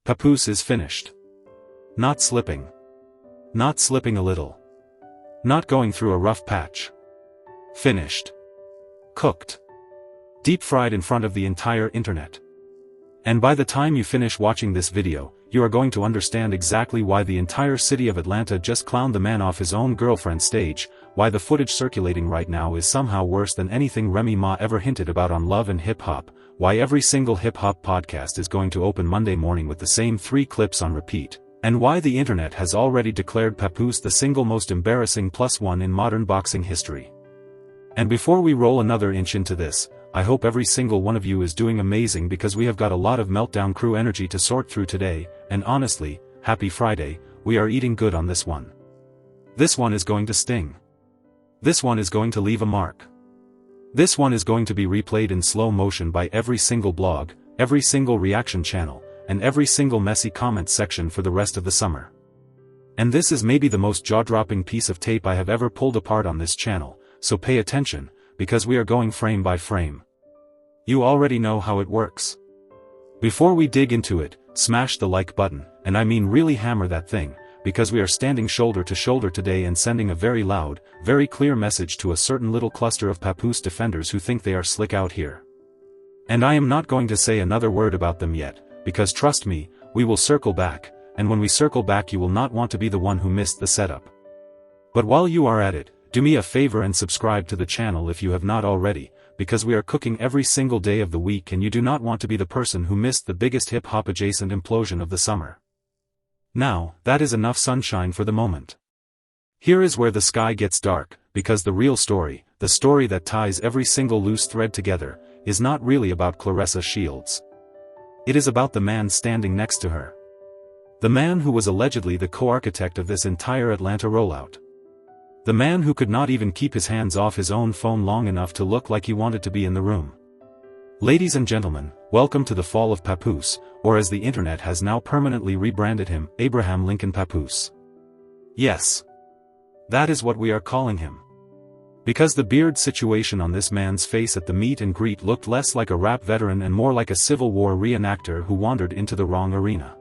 Papoose is finished. Not slipping. Not slipping a little. Not going through a rough patch. Finished. Cooked. Deep fried in front of the entire internet. And by the time you finish watching this video, you are going to understand exactly why the entire city of Atlanta just clowned the man off his own girlfriend stage, why the footage circulating right now is somehow worse than anything Remy Ma ever hinted about on Love and Hip Hop, why every single hip hop podcast is going to open Monday morning with the same 3 clips on repeat, and why the internet has already declared Papoose the single most embarrassing +1 in modern boxing history. And before we roll another inch into this, I hope every single one of you is doing amazing because we have got a lot of Meltdown crew energy to sort through today, and honestly, happy Friday, we are eating good on this one. This one is going to sting. This one is going to leave a mark. This one is going to be replayed in slow motion by every single blog, every single reaction channel, and every single messy comment section for the rest of the summer. And this is maybe the most jaw-dropping piece of tape I have ever pulled apart on this channel, so pay attention, because we are going frame by frame. You already know how it works. Before we dig into it, smash the like button, and I mean really hammer that thing, because we are standing shoulder to shoulder today and sending a very loud, very clear message to a certain little cluster of Papoose defenders who think they are slick out here. And I am not going to say another word about them yet, because trust me, we will circle back, and when we circle back you will not want to be the one who missed the setup. But while you are at it, do me a favor and subscribe to the channel if you have not already, because we are cooking every single day of the week and you do not want to be the person who missed the biggest hip-hop adjacent implosion of the summer. Now, that is enough sunshine for the moment. Here is where the sky gets dark, because the real story, the story that ties every single loose thread together, is not really about Claressa Shields. It is about the man standing next to her. The man who was allegedly the co-architect of this entire Atlanta rollout. The man who could not even keep his hands off his own phone long enough to look like he wanted to be in the room. Ladies and gentlemen, welcome to the fall of Papoose, or as the internet has now permanently rebranded him, Abraham Lincoln Papoose. Yes. That is what we are calling him. Because the beard situation on this man's face at the meet and greet looked less like a rap veteran and more like a Civil War reenactor who wandered into the wrong arena.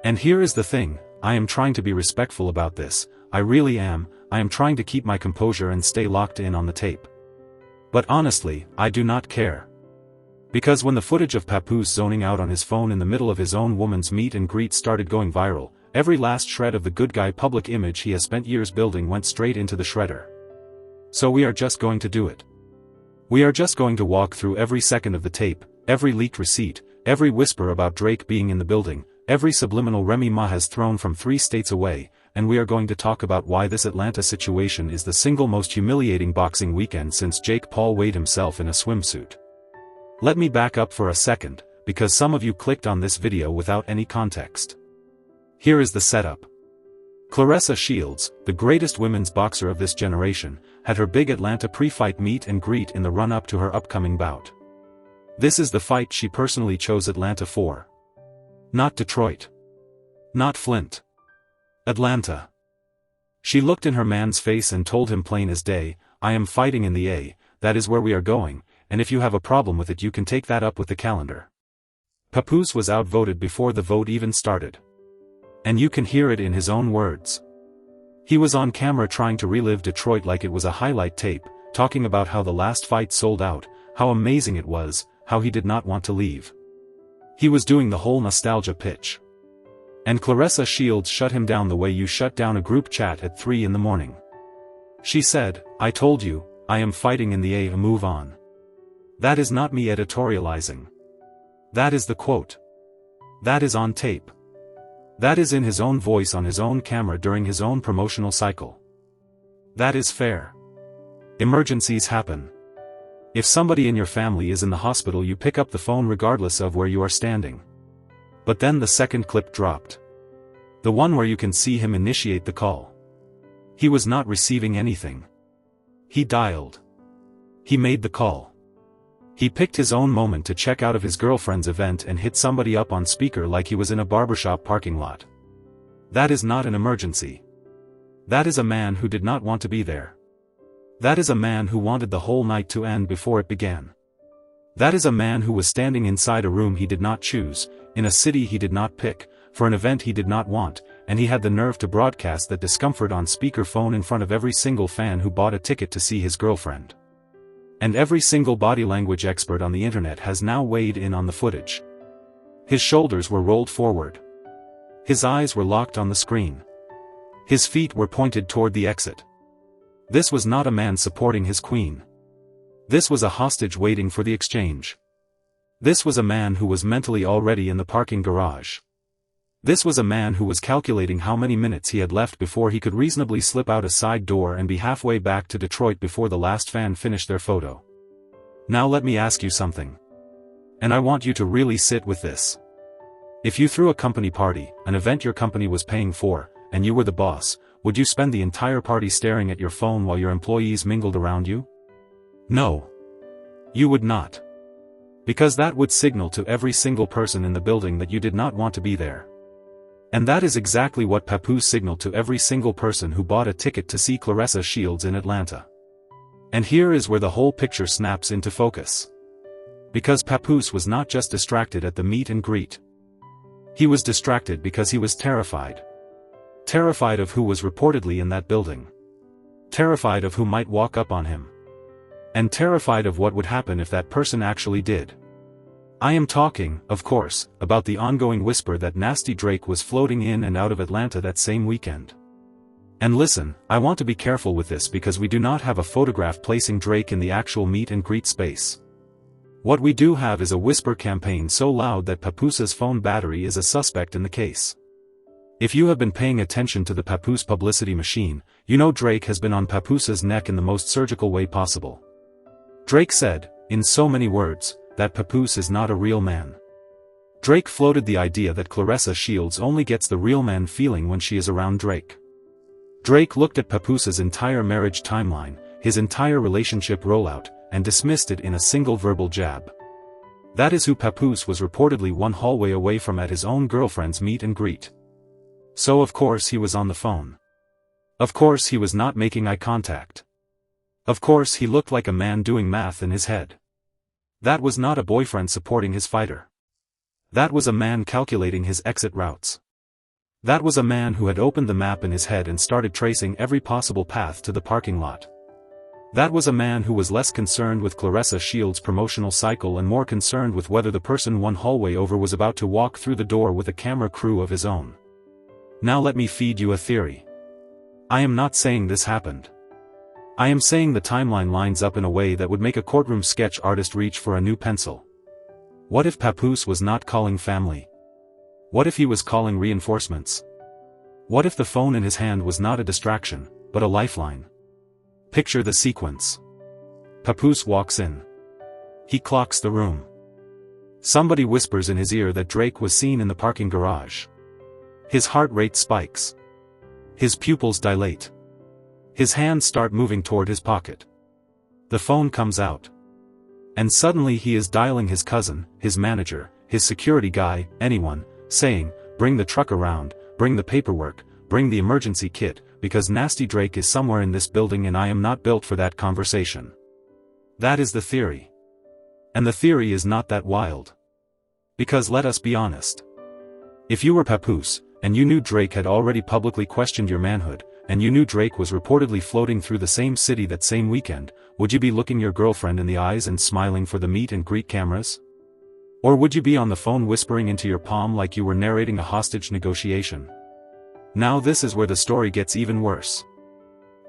And here is the thing, I am trying to be respectful about this, I really am, I am trying to keep my composure and stay locked in on the tape. But honestly, I do not care. Because when the footage of Papoose zoning out on his phone in the middle of his own woman's meet and greet started going viral, every last shred of the good guy public image he has spent years building went straight into the shredder. So we are just going to do it. We are just going to walk through every second of the tape, every leaked receipt, every whisper about Drake being in the building, every subliminal Remy Ma has thrown from 3 states away, and we are going to talk about why this Atlanta situation is the single most humiliating boxing weekend since Jake Paul weighed himself in a swimsuit. Let me back up for a second, because some of you clicked on this video without any context. Here is the setup. Claressa Shields, the greatest women's boxer of this generation, had her big Atlanta pre-fight meet and greet in the run-up to her upcoming bout. This is the fight she personally chose Atlanta for. Not Detroit. Not Flint. Atlanta. She looked in her man's face and told him plain as day, I am fighting in the A, that is where we are going, and if you have a problem with it you can take that up with the calendar. Papoose was outvoted before the vote even started. And you can hear it in his own words. He was on camera trying to relive Detroit like it was a highlight tape, talking about how the last fight sold out, how amazing it was, how he did not want to leave. He was doing the whole nostalgia pitch. And Claressa Shields shut him down the way you shut down a group chat at 3 in the morning. She said, I told you, I am fighting in the A, move on. That is not me editorializing. That is the quote. That is on tape. That is in his own voice on his own camera during his own promotional cycle. That is fair. Emergencies happen. If somebody in your family is in the hospital you pick up the phone regardless of where you are standing. But then the second clip dropped. The one where you can see him initiate the call. He was not receiving anything. He dialed. He made the call. He picked his own moment to check out of his girlfriend's event and hit somebody up on speaker like he was in a barbershop parking lot. That is not an emergency. That is a man who did not want to be there. That is a man who wanted the whole night to end before it began. That is a man who was standing inside a room he did not choose, in a city he did not pick, for an event he did not want, and he had the nerve to broadcast that discomfort on speakerphone in front of every single fan who bought a ticket to see his girlfriend. And every single body language expert on the internet has now weighed in on the footage. His shoulders were rolled forward. His eyes were locked on the screen. His feet were pointed toward the exit. This was not a man supporting his queen. This was a hostage waiting for the exchange. This was a man who was mentally already in the parking garage. This was a man who was calculating how many minutes he had left before he could reasonably slip out a side door and be halfway back to Detroit before the last fan finished their photo. Now let me ask you something. And I want you to really sit with this. If you threw a company party, an event your company was paying for, and you were the boss, would you spend the entire party staring at your phone while your employees mingled around you? No. You would not. Because that would signal to every single person in the building that you did not want to be there. And that is exactly what Papoose signaled to every single person who bought a ticket to see Claressa Shields in Atlanta. And here is where the whole picture snaps into focus. Because Papoose was not just distracted at the meet and greet. He was distracted because he was terrified. Terrified of who was reportedly in that building. Terrified of who might walk up on him. And terrified of what would happen if that person actually did. I am talking, of course, about the ongoing whisper that Nasty Drake was floating in and out of Atlanta that same weekend. And listen, I want to be careful with this because we do not have a photograph placing Drake in the actual meet and greet space. What we do have is a whisper campaign so loud that Papoose's phone battery is a suspect in the case. If you have been paying attention to the Papoose publicity machine, you know Drake has been on Papoose's neck in the most surgical way possible. Drake said, in so many words, that Papoose is not a real man. Drake floated the idea that Claressa Shields only gets the real man feeling when she is around Drake. Drake looked at Papoose's entire marriage timeline, his entire relationship rollout, and dismissed it in a single verbal jab. That is who Papoose was reportedly one hallway away from at his own girlfriend's meet and greet. So of course he was on the phone. Of course he was not making eye contact. Of course he looked like a man doing math in his head. That was not a boyfriend supporting his fighter. That was a man calculating his exit routes. That was a man who had opened the map in his head and started tracing every possible path to the parking lot. That was a man who was less concerned with Claressa Shields' promotional cycle and more concerned with whether the person one hallway over was about to walk through the door with a camera crew of his own. Now let me feed you a theory. I am not saying this happened. I am saying the timeline lines up in a way that would make a courtroom sketch artist reach for a new pencil. What if Papoose was not calling family? What if he was calling reinforcements? What if the phone in his hand was not a distraction, but a lifeline? Picture the sequence. Papoose walks in. He clocks the room. Somebody whispers in his ear that Drake was seen in the parking garage. His heart rate spikes. His pupils dilate. His hands start moving toward his pocket. The phone comes out. And suddenly he is dialing his cousin, his manager, his security guy, anyone, saying, "Bring the truck around, bring the paperwork, bring the emergency kit, because Nasty Drake is somewhere in this building and I am not built for that conversation." That is the theory. And the theory is not that wild. Because let us be honest. If you were Papoose, and you knew Drake had already publicly questioned your manhood, and you knew Drake was reportedly floating through the same city that same weekend, would you be looking your girlfriend in the eyes and smiling for the meet and greet cameras? Or would you be on the phone whispering into your palm like you were narrating a hostage negotiation? Now this is where the story gets even worse.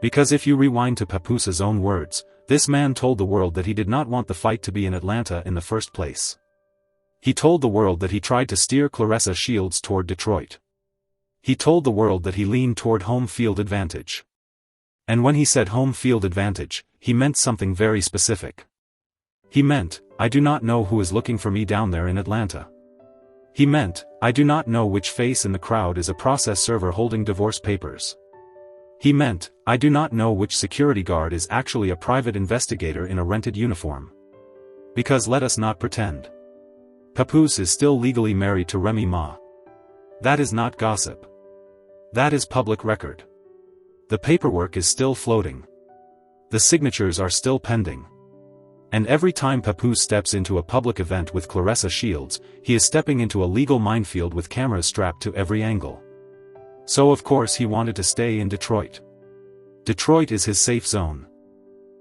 Because if you rewind to Papoose's own words, this man told the world that he did not want the fight to be in Atlanta in the first place. He told the world that he tried to steer Claressa Shields toward Detroit. He told the world that he leaned toward home field advantage. And when he said home field advantage, he meant something very specific. He meant, I do not know who is looking for me down there in Atlanta. He meant, I do not know which face in the crowd is a process server holding divorce papers. He meant, I do not know which security guard is actually a private investigator in a rented uniform. Because let us not pretend. Papoose is still legally married to Remy Ma. That is not gossip. That is public record. The paperwork is still floating. The signatures are still pending. And every time Papoose steps into a public event with Claressa Shields, he is stepping into a legal minefield with cameras strapped to every angle. So of course he wanted to stay in Detroit. Detroit is his safe zone.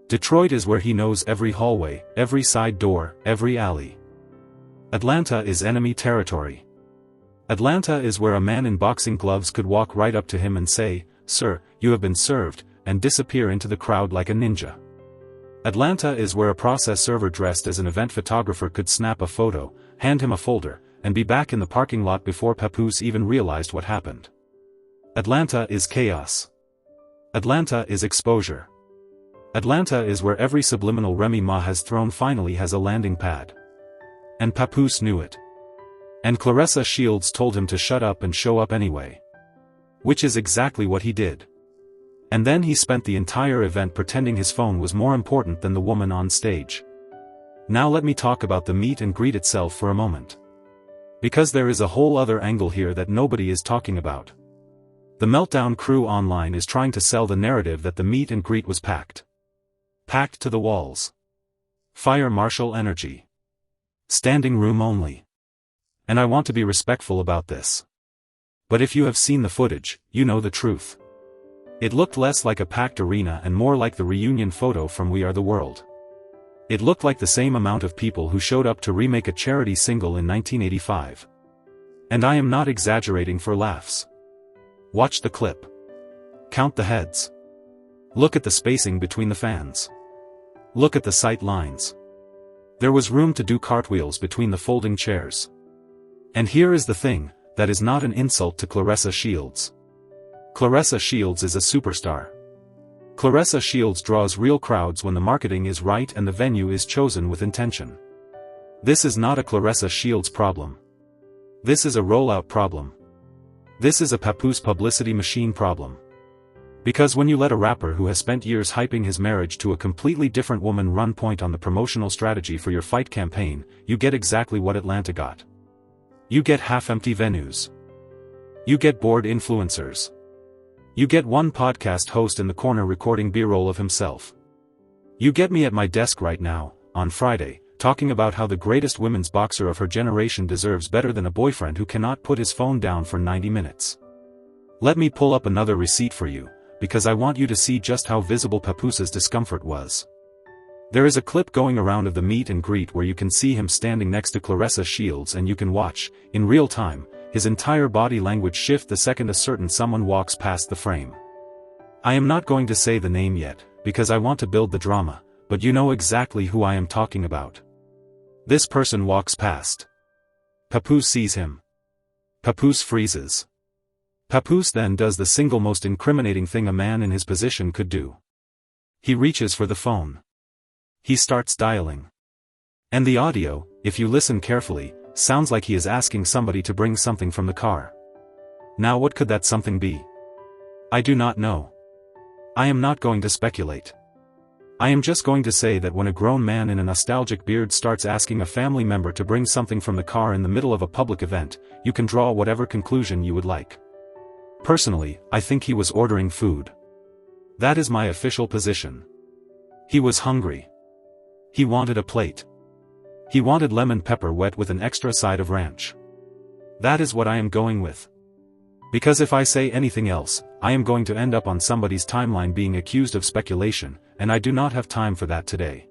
Detroit is where he knows every hallway, every side door, every alley. Atlanta is enemy territory. Atlanta is where a man in boxing gloves could walk right up to him and say, "Sir, you have been served," and disappear into the crowd like a ninja. Atlanta is where a process server dressed as an event photographer could snap a photo, hand him a folder, and be back in the parking lot before Papoose even realized what happened. Atlanta is chaos. Atlanta is exposure. Atlanta is where every subliminal Remy Ma has thrown finally has a landing pad. And Papoose knew it. And Claressa Shields told him to shut up and show up anyway. Which is exactly what he did. And then he spent the entire event pretending his phone was more important than the woman on stage. Now let me talk about the meet and greet itself for a moment. Because there is a whole other angle here that nobody is talking about. The Meltdown crew online is trying to sell the narrative that the meet and greet was packed. Packed to the walls. Fire marshal energy. Standing room only. And I want to be respectful about this. But if you have seen the footage, you know the truth. It looked less like a packed arena and more like the reunion photo from We Are the World. It looked like the same amount of people who showed up to remake a charity single in 1985. And I am not exaggerating for laughs. Watch the clip. Count the heads. Look at the spacing between the fans. Look at the sight lines. There was room to do cartwheels between the folding chairs. And here is the thing, that is not an insult to Claressa Shields. Claressa Shields is a superstar. Claressa Shields draws real crowds when the marketing is right and the venue is chosen with intention. This is not a Claressa Shields problem. This is a rollout problem. This is a Papoose publicity machine problem. Because when you let a rapper who has spent years hyping his marriage to a completely different woman run point on the promotional strategy for your fight campaign, you get exactly what Atlanta got. You get half-empty venues. You get bored influencers. You get one podcast host in the corner recording B-roll of himself. You get me at my desk right now, on Friday, talking about how the greatest women's boxer of her generation deserves better than a boyfriend who cannot put his phone down for 90 minutes. Let me pull up another receipt for you, because I want you to see just how visible Papoose's discomfort was. There is a clip going around of the meet and greet where you can see him standing next to Claressa Shields and you can watch, in real time, his entire body language shift the second a certain someone walks past the frame. I am not going to say the name yet, because I want to build the drama, but you know exactly who I am talking about. This person walks past. Papoose sees him. Papoose freezes. Papoose then does the single most incriminating thing a man in his position could do. He reaches for the phone. He starts dialing. And the audio, if you listen carefully, sounds like he is asking somebody to bring something from the car. Now what could that something be? I do not know. I am not going to speculate. I am just going to say that when a grown man in a nostalgic beard starts asking a family member to bring something from the car in the middle of a public event, you can draw whatever conclusion you would like. Personally, I think he was ordering food. That is my official position. He was hungry. He wanted a plate. He wanted lemon pepper wet with an extra side of ranch. That is what I am going with. Because if I say anything else, I am going to end up on somebody's timeline being accused of speculation, and I do not have time for that today.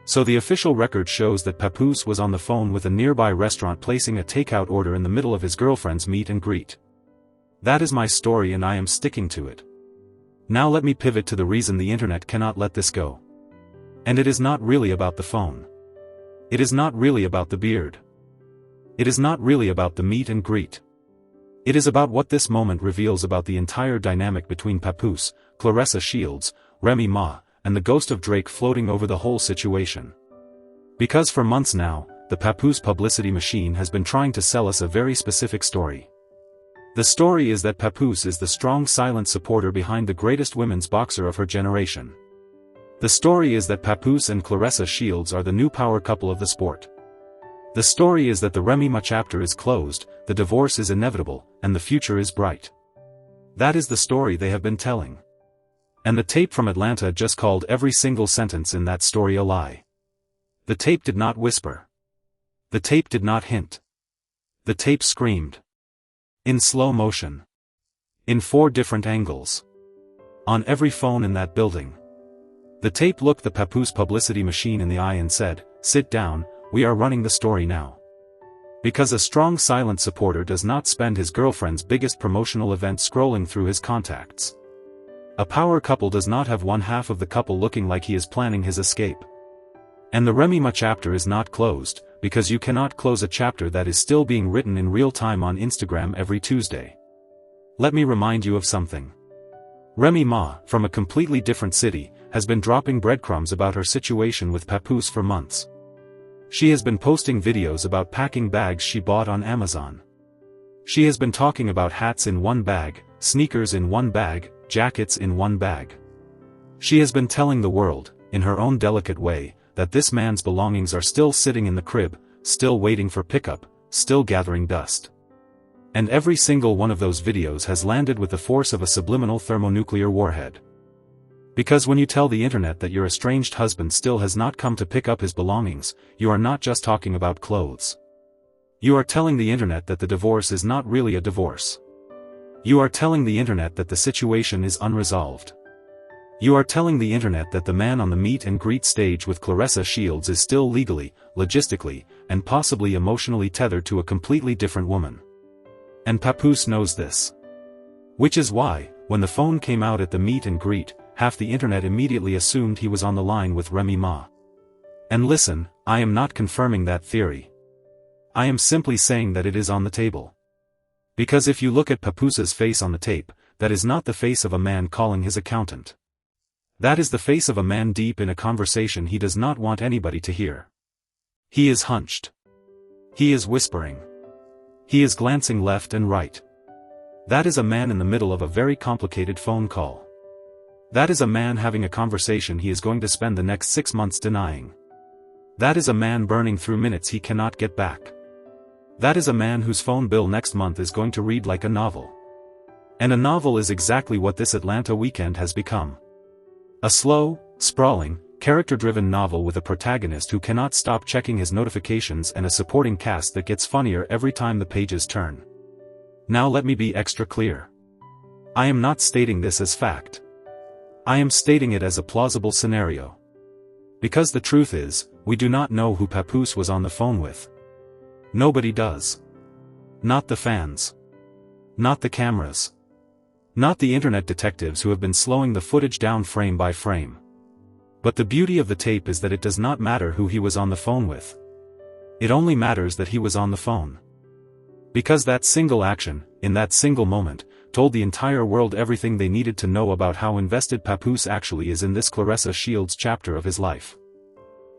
So the official record shows that Papoose was on the phone with a nearby restaurant placing a takeout order in the middle of his girlfriend's meet and greet. That is my story and I am sticking to it. Now let me pivot to the reason the internet cannot let this go. And it is not really about the phone. It is not really about the beard. It is not really about the meet and greet. It is about what this moment reveals about the entire dynamic between Papoose, Claressa Shields, Remy Ma, and the ghost of Drake floating over the whole situation. Because for months now, the Papoose publicity machine has been trying to sell us a very specific story. The story is that Papoose is the strong silent supporter behind the greatest women's boxer of her generation. The story is that Papoose and Claressa Shields are the new power couple of the sport. The story is that the Remy Ma chapter is closed, the divorce is inevitable, and the future is bright. That is the story they have been telling. And the tape from Atlanta just called every single sentence in that story a lie. The tape did not whisper. The tape did not hint. The tape screamed. In slow motion. In 4 different angles. On every phone in that building. The tape looked the Papoose publicity machine in the eye and said, "Sit down, we are running the story now." Because a strong silent supporter does not spend his girlfriend's biggest promotional event scrolling through his contacts. A power couple does not have one half of the couple looking like he is planning his escape. And the Remy Ma chapter is not closed, because you cannot close a chapter that is still being written in real time on Instagram every Tuesday. Let me remind you of something. Remy Ma, from a completely different city, has been dropping breadcrumbs about her situation with Papoose for months. She has been posting videos about packing bags she bought on Amazon. She has been talking about hats in one bag, sneakers in one bag, jackets in one bag. She has been telling the world, in her own delicate way, that this man's belongings are still sitting in the crib, still waiting for pickup, still gathering dust. And every single one of those videos has landed with the force of a subliminal thermonuclear warhead. Because when you tell the internet that your estranged husband still has not come to pick up his belongings, you are not just talking about clothes. You are telling the internet that the divorce is not really a divorce. You are telling the internet that the situation is unresolved. You are telling the internet that the man on the meet and greet stage with Claressa Shields is still legally, logistically, and possibly emotionally tethered to a completely different woman. And Papoose knows this. Which is why, when the phone came out at the meet and greet, half the internet immediately assumed he was on the line with Remy Ma. And listen, I am not confirming that theory. I am simply saying that it is on the table. Because if you look at Papoose's face on the tape, that is not the face of a man calling his accountant. That is the face of a man deep in a conversation he does not want anybody to hear. He is hunched. He is whispering. He is glancing left and right. That is a man in the middle of a very complicated phone call. That is a man having a conversation he is going to spend the next 6 months denying. That is a man burning through minutes he cannot get back. That is a man whose phone bill next month is going to read like a novel. And a novel is exactly what this Atlanta weekend has become. A slow, sprawling, character-driven novel with a protagonist who cannot stop checking his notifications and a supporting cast that gets funnier every time the pages turn. Now let me be extra clear. I am not stating this as fact. I am stating it as a plausible scenario. Because the truth is, we do not know who Papoose was on the phone with. Nobody does. Not the fans. Not the cameras. Not the internet detectives who have been slowing the footage down frame by frame. But the beauty of the tape is that it does not matter who he was on the phone with. It only matters that he was on the phone. Because that single action, in that single moment, told the entire world everything they needed to know about how invested Papoose actually is in this Claressa Shields chapter of his life.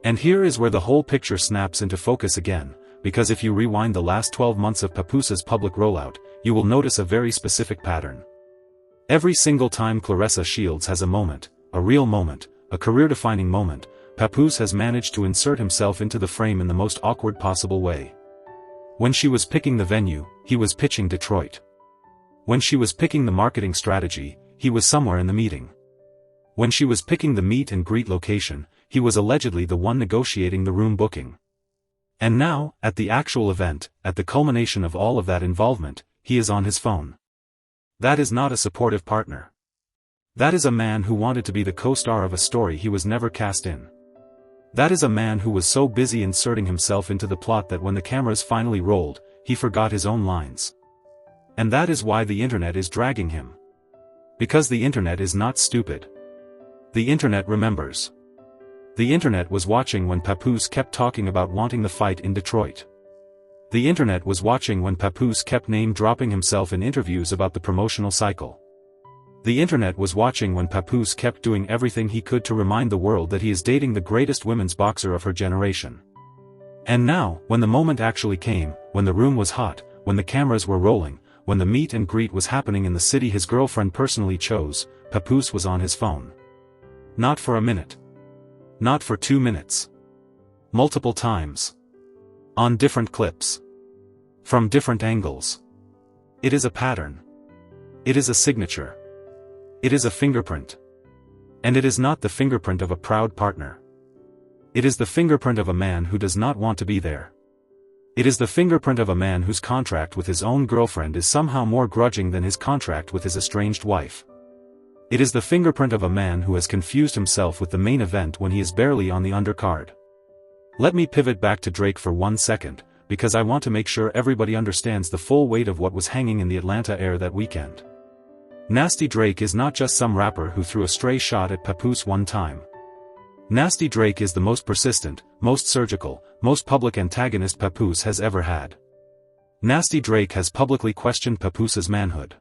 And here is where the whole picture snaps into focus again, because if you rewind the last 12 months of Papoose's public rollout, you will notice a very specific pattern. Every single time Claressa Shields has a moment, a real moment, a career-defining moment, Papoose has managed to insert himself into the frame in the most awkward possible way. When she was picking the venue, he was pitching Detroit. When she was picking the marketing strategy, he was somewhere in the meeting. When she was picking the meet and greet location, he was allegedly the one negotiating the room booking. And now, at the actual event, at the culmination of all of that involvement, he is on his phone. That is not a supportive partner. That is a man who wanted to be the co-star of a story he was never cast in. That is a man who was so busy inserting himself into the plot that when the cameras finally rolled, he forgot his own lines. And that is why the internet is dragging him. Because the internet is not stupid. The internet remembers. The internet was watching when Papoose kept talking about wanting the fight in Detroit. The internet was watching when Papoose kept name-dropping himself in interviews about the promotional cycle. The internet was watching when Papoose kept doing everything he could to remind the world that he is dating the greatest women's boxer of her generation. And now, when the moment actually came, when the room was hot, when the cameras were rolling, when the meet and greet was happening in the city his girlfriend personally chose, Papoose was on his phone. Not for a minute. Not for 2 minutes. Multiple times. On different clips. From different angles. It is a pattern. It is a signature. It is a fingerprint. And it is not the fingerprint of a proud partner. It is the fingerprint of a man who does not want to be there. It is the fingerprint of a man whose contract with his own girlfriend is somehow more grudging than his contract with his estranged wife. It is the fingerprint of a man who has confused himself with the main event when he is barely on the undercard. Let me pivot back to Drake for 1 second, because I want to make sure everybody understands the full weight of what was hanging in the Atlanta air that weekend. Nasty Drake is not just some rapper who threw a stray shot at Papoose one time. Nasty Drake is the most persistent, most surgical, most public antagonist Papoose has ever had. Nasty Drake has publicly questioned Papoose's manhood.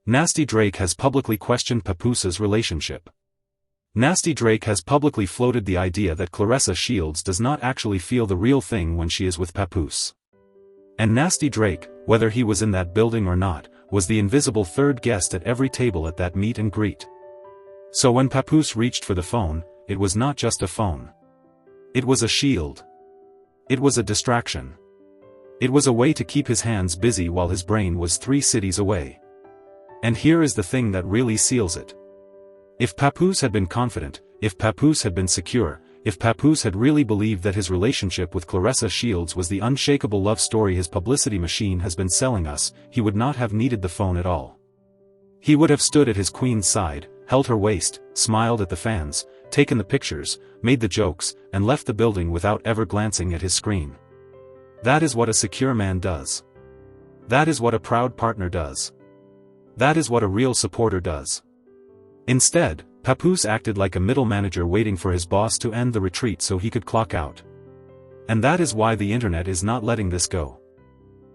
Nasty Drake has publicly questioned Papoose's relationship. Nasty Drake has publicly floated the idea that Claressa Shields does not actually feel the real thing when she is with Papoose. And Nasty Drake, whether he was in that building or not, was the invisible third guest at every table at that meet and greet. So when Papoose reached for the phone, it was not just a phone. It was a shield. It was a distraction. It was a way to keep his hands busy while his brain was 3 cities away. And here is the thing that really seals it. If Papoose had been confident, if Papoose had been secure, if Papoose had really believed that his relationship with Claressa Shields was the unshakable love story his publicity machine has been selling us, he would not have needed the phone at all. He would have stood at his queen's side, held her waist, smiled at the fans, taken the pictures, made the jokes, and left the building without ever glancing at his screen. That is what a secure man does. That is what a proud partner does. That is what a real supporter does. Instead, Papoose acted like a middle manager waiting for his boss to end the retreat so he could clock out. And that is why the internet is not letting this go.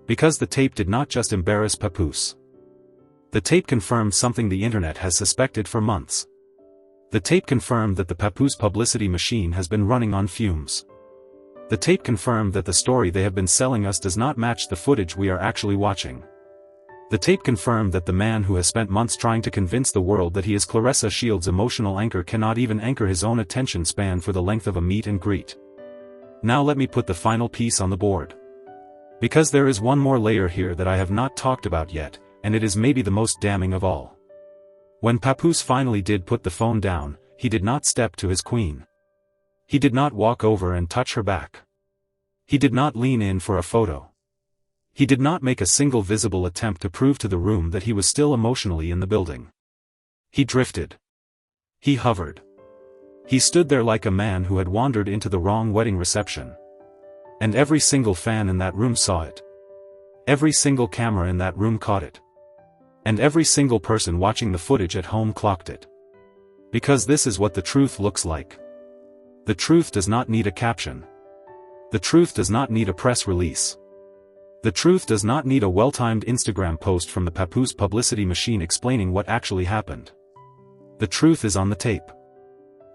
Because the tape did not just embarrass Papoose. The tape confirmed something the internet has suspected for months. The tape confirmed that the Papoose publicity machine has been running on fumes. The tape confirmed that the story they have been selling us does not match the footage we are actually watching. The tape confirmed that the man who has spent months trying to convince the world that he is Claressa Shields' emotional anchor cannot even anchor his own attention span for the length of a meet and greet. Now let me put the final piece on the board. Because there is one more layer here that I have not talked about yet, and it is maybe the most damning of all. When Papoose finally did put the phone down, he did not step to his queen. He did not walk over and touch her back. He did not lean in for a photo. He did not make a single visible attempt to prove to the room that he was still emotionally in the building. He drifted. He hovered. He stood there like a man who had wandered into the wrong wedding reception. And every single fan in that room saw it. Every single camera in that room caught it. And every single person watching the footage at home clocked it. Because this is what the truth looks like. The truth does not need a caption. The truth does not need a press release. The truth does not need a well-timed Instagram post from the Papoose publicity machine explaining what actually happened. The truth is on the tape.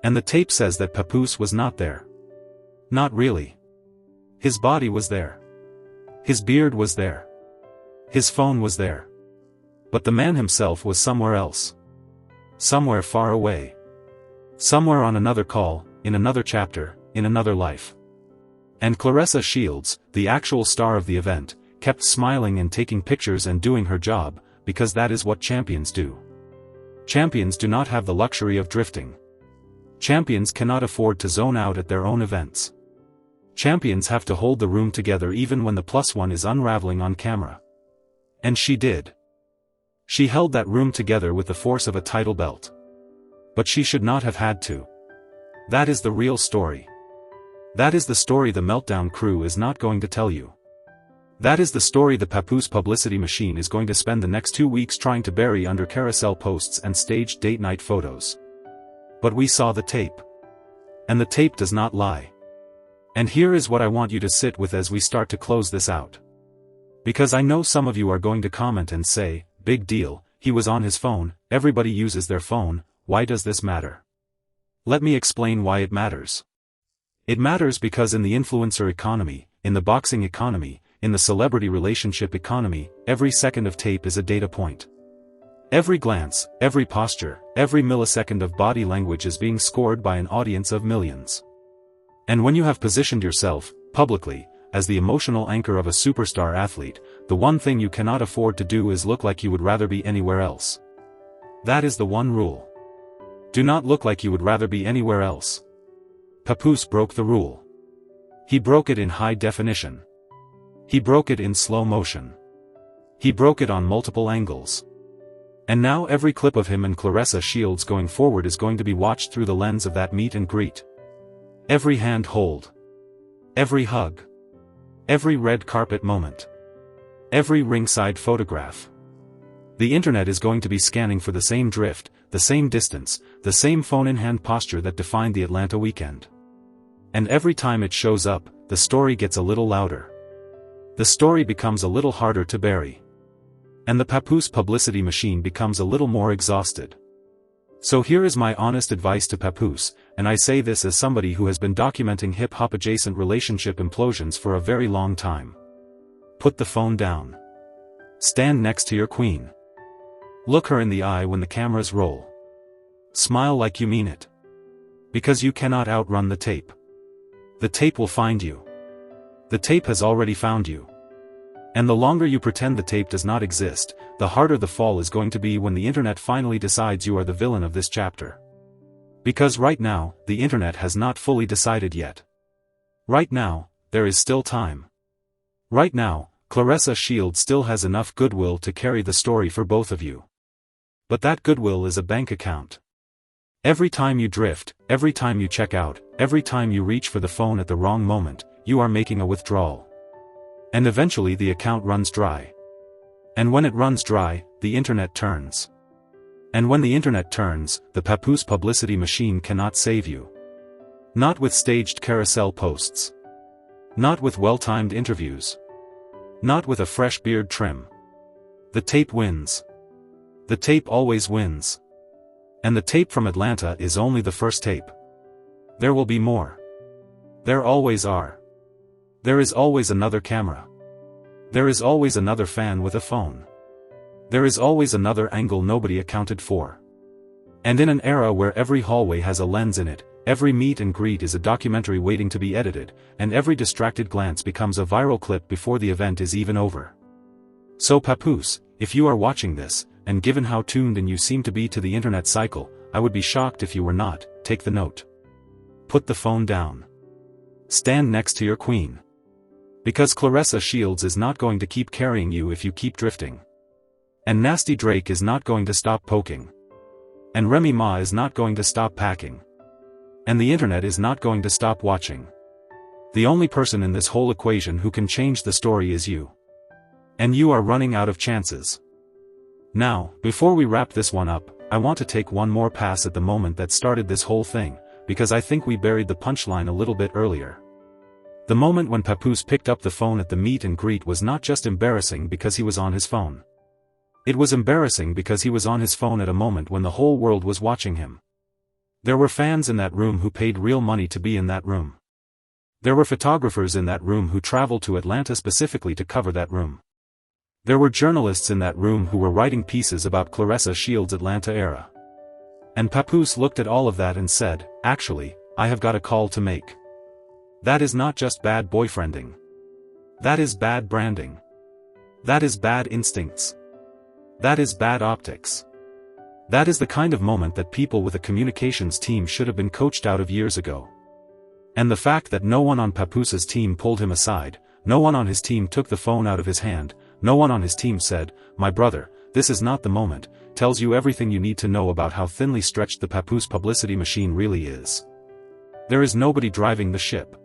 And the tape says that Papoose was not there. Not really. His body was there. His beard was there. His phone was there. But the man himself was somewhere else. Somewhere far away. Somewhere on another call, in another chapter, in another life. And Claressa Shields, the actual star of the event, kept smiling and taking pictures and doing her job, because that is what champions do. Champions do not have the luxury of drifting. Champions cannot afford to zone out at their own events. Champions have to hold the room together even when the +1 is unraveling on camera. And she did. She held that room together with the force of a title belt. But she should not have had to. That is the real story. That is the story the Meltdown crew is not going to tell you. That is the story the Papoose publicity machine is going to spend the next 2 weeks trying to bury under carousel posts and staged date night photos. But we saw the tape. And the tape does not lie. And here is what I want you to sit with as we start to close this out. Because I know some of you are going to comment and say, big deal, he was on his phone, everybody uses their phone, why does this matter? Let me explain why it matters. It matters because in the influencer economy, in the boxing economy, in the celebrity relationship economy, every second of tape is a data point. Every glance, every posture, every millisecond of body language is being scored by an audience of millions. And when you have positioned yourself, publicly, as the emotional anchor of a superstar athlete, the one thing you cannot afford to do is look like you would rather be anywhere else. That is the one rule. Do not look like you would rather be anywhere else. Papoose broke the rule. He broke it in high definition. He broke it in slow motion. He broke it on multiple angles. And now every clip of him and Claressa Shields going forward is going to be watched through the lens of that meet and greet. Every hand hold. Every hug. Every red carpet moment. Every ringside photograph. The internet is going to be scanning for the same drift, the same distance, the same phone-in-hand posture that defined the Atlanta weekend. And every time it shows up, the story gets a little louder. The story becomes a little harder to bury. And the Papoose publicity machine becomes a little more exhausted. So here is my honest advice to Papoose, and I say this as somebody who has been documenting hip-hop adjacent relationship implosions for a very long time. Put the phone down. Stand next to your queen. Look her in the eye when the cameras roll. Smile like you mean it. Because you cannot outrun the tape. The tape will find you. The tape has already found you. And the longer you pretend the tape does not exist, the harder the fall is going to be when the internet finally decides you are the villain of this chapter. Because right now, the internet has not fully decided yet. Right now, there is still time. Right now, Claressa Shields still has enough goodwill to carry the story for both of you. But that goodwill is a bank account. Every time you drift, every time you check out, every time you reach for the phone at the wrong moment, you are making a withdrawal. And eventually the account runs dry. And when it runs dry, the internet turns. And when the internet turns, the Papoose publicity machine cannot save you. Not with staged carousel posts. Not with well-timed interviews. Not with a fresh beard trim. The tape wins. The tape always wins. And the tape from Atlanta is only the first tape. There will be more. There always are. There is always another camera. There is always another fan with a phone. There is always another angle nobody accounted for. And in an era where every hallway has a lens in it, every meet and greet is a documentary waiting to be edited, and every distracted glance becomes a viral clip before the event is even over. So Papoose, if you are watching this, and given how tuned in you seem to be to the internet cycle, I would be shocked if you were not. Take the note. Put the phone down. Stand next to your queen. Because Claressa Shields is not going to keep carrying you if you keep drifting. And Nasty Drake is not going to stop poking. And Remy Ma is not going to stop packing. And the internet is not going to stop watching. The only person in this whole equation who can change the story is you. And you are running out of chances. Now, before we wrap this one up, I want to take one more pass at the moment that started this whole thing, because I think we buried the punchline a little bit earlier. The moment when Papoose picked up the phone at the meet and greet was not just embarrassing because he was on his phone. It was embarrassing because he was on his phone at a moment when the whole world was watching him. There were fans in that room who paid real money to be in that room. There were photographers in that room who traveled to Atlanta specifically to cover that room. There were journalists in that room who were writing pieces about Claressa Shields' Atlanta era. And Papoose looked at all of that and said, actually, I have got a call to make. That is not just bad boyfriending. That is bad branding. That is bad instincts. That is bad optics. That is the kind of moment that people with a communications team should have been coached out of years ago. And the fact that no one on Papoose's team pulled him aside, no one on his team took the phone out of his hand, no one on his team said, my brother, this is not the moment, tells you everything you need to know about how thinly stretched the Papoose publicity machine really is. There is nobody driving the ship.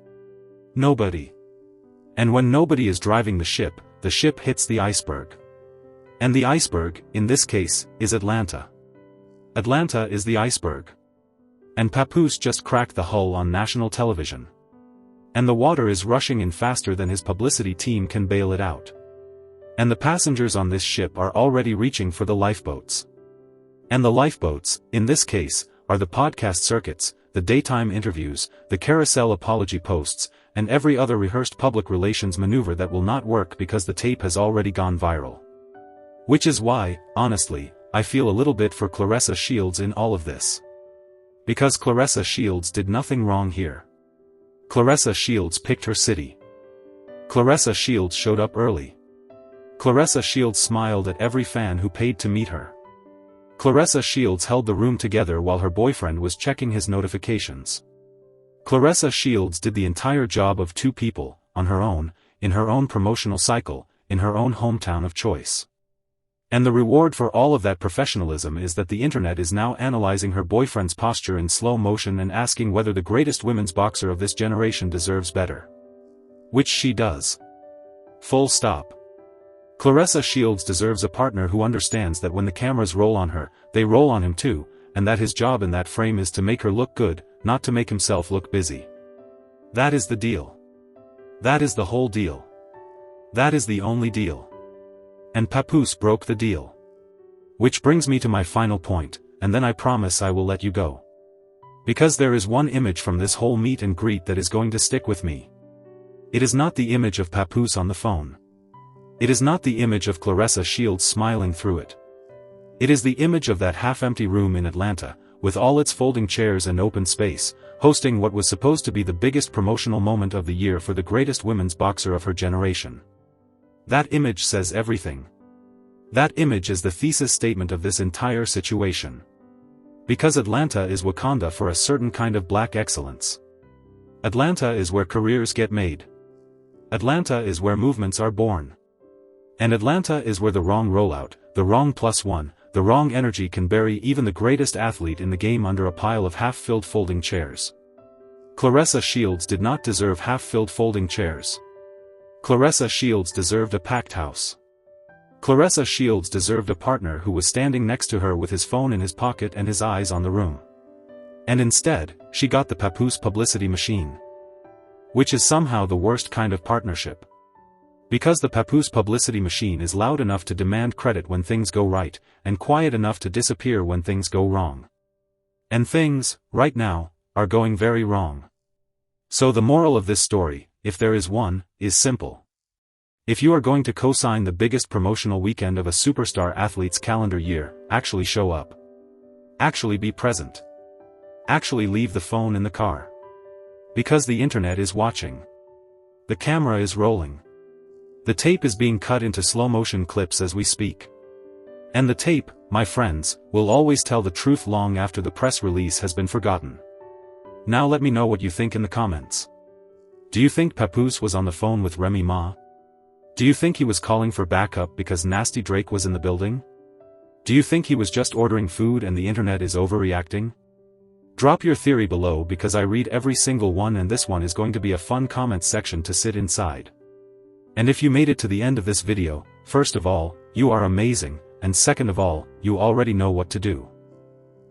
Nobody. And when nobody is driving the ship hits the iceberg. And the iceberg, in this case, is Atlanta. Atlanta is the iceberg. And Papoose just cracked the hull on national television. And the water is rushing in faster than his publicity team can bail it out. And the passengers on this ship are already reaching for the lifeboats. And the lifeboats, in this case, are the podcast circuits, the daytime interviews, the carousel apology posts, and every other rehearsed public relations maneuver that will not work because the tape has already gone viral. Which is why, honestly, I feel a little bit for Claressa Shields in all of this. Because Claressa Shields did nothing wrong here. Claressa Shields picked her city. Claressa Shields showed up early. Claressa Shields smiled at every fan who paid to meet her. Claressa Shields held the room together while her boyfriend was checking his notifications. Claressa Shields did the entire job of two people, on her own, in her own promotional cycle, in her own hometown of choice. And the reward for all of that professionalism is that the internet is now analyzing her boyfriend's posture in slow motion and asking whether the greatest women's boxer of this generation deserves better. Which she does. Full stop. Claressa Shields deserves a partner who understands that when the cameras roll on her, they roll on him too, and that his job in that frame is to make her look good, not to make himself look busy. That is the deal. That is the whole deal. That is the only deal. And Papoose broke the deal. Which brings me to my final point, and then I promise I will let you go. Because there is one image from this whole meet and greet that is going to stick with me. It is not the image of Papoose on the phone. It is not the image of Claressa Shields smiling through it. It is the image of that half-empty room in Atlanta, with all its folding chairs and open space, hosting what was supposed to be the biggest promotional moment of the year for the greatest women's boxer of her generation. That image says everything. That image is the thesis statement of this entire situation. Because Atlanta is Wakanda for a certain kind of black excellence. Atlanta is where careers get made. Atlanta is where movements are born. And Atlanta is where the wrong rollout, the wrong +1, the wrong energy can bury even the greatest athlete in the game under a pile of half-filled folding chairs. Claressa Shields did not deserve half-filled folding chairs. Claressa Shields deserved a packed house. Claressa Shields deserved a partner who was standing next to her with his phone in his pocket and his eyes on the room. And instead, she got the Papoose publicity machine. Which is somehow the worst kind of partnership. Because the Papoose publicity machine is loud enough to demand credit when things go right, and quiet enough to disappear when things go wrong. And things, right now, are going very wrong. So the moral of this story, if there is one, is simple. If you are going to co-sign the biggest promotional weekend of a superstar athlete's calendar year, actually show up. Actually be present. Actually leave the phone in the car. Because the internet is watching. The camera is rolling. The tape is being cut into slow-motion clips as we speak. And the tape, my friends, will always tell the truth long after the press release has been forgotten. Now let me know what you think in the comments. Do you think Papoose was on the phone with Remy Ma? Do you think he was calling for backup because Nasty Drake was in the building? Do you think he was just ordering food and the internet is overreacting? Drop your theory below because I read every single one, and this one is going to be a fun comment section to sit inside. And if you made it to the end of this video, first of all, you are amazing, and second of all, you already know what to do.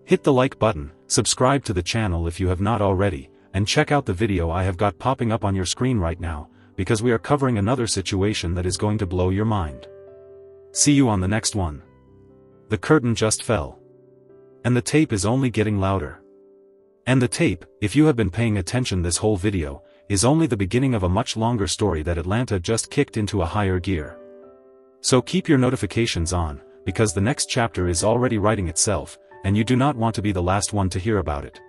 Hit the like button, subscribe to the channel if you have not already, and check out the video I have got popping up on your screen right now, because we are covering another situation that is going to blow your mind. See you on the next one. The curtain just fell. And the tape is only getting louder. And the tape, if you have been paying attention this whole video, is only the beginning of a much longer story that Atlanta just kicked into a higher gear. So keep your notifications on, because the next chapter is already writing itself, and you do not want to be the last one to hear about it.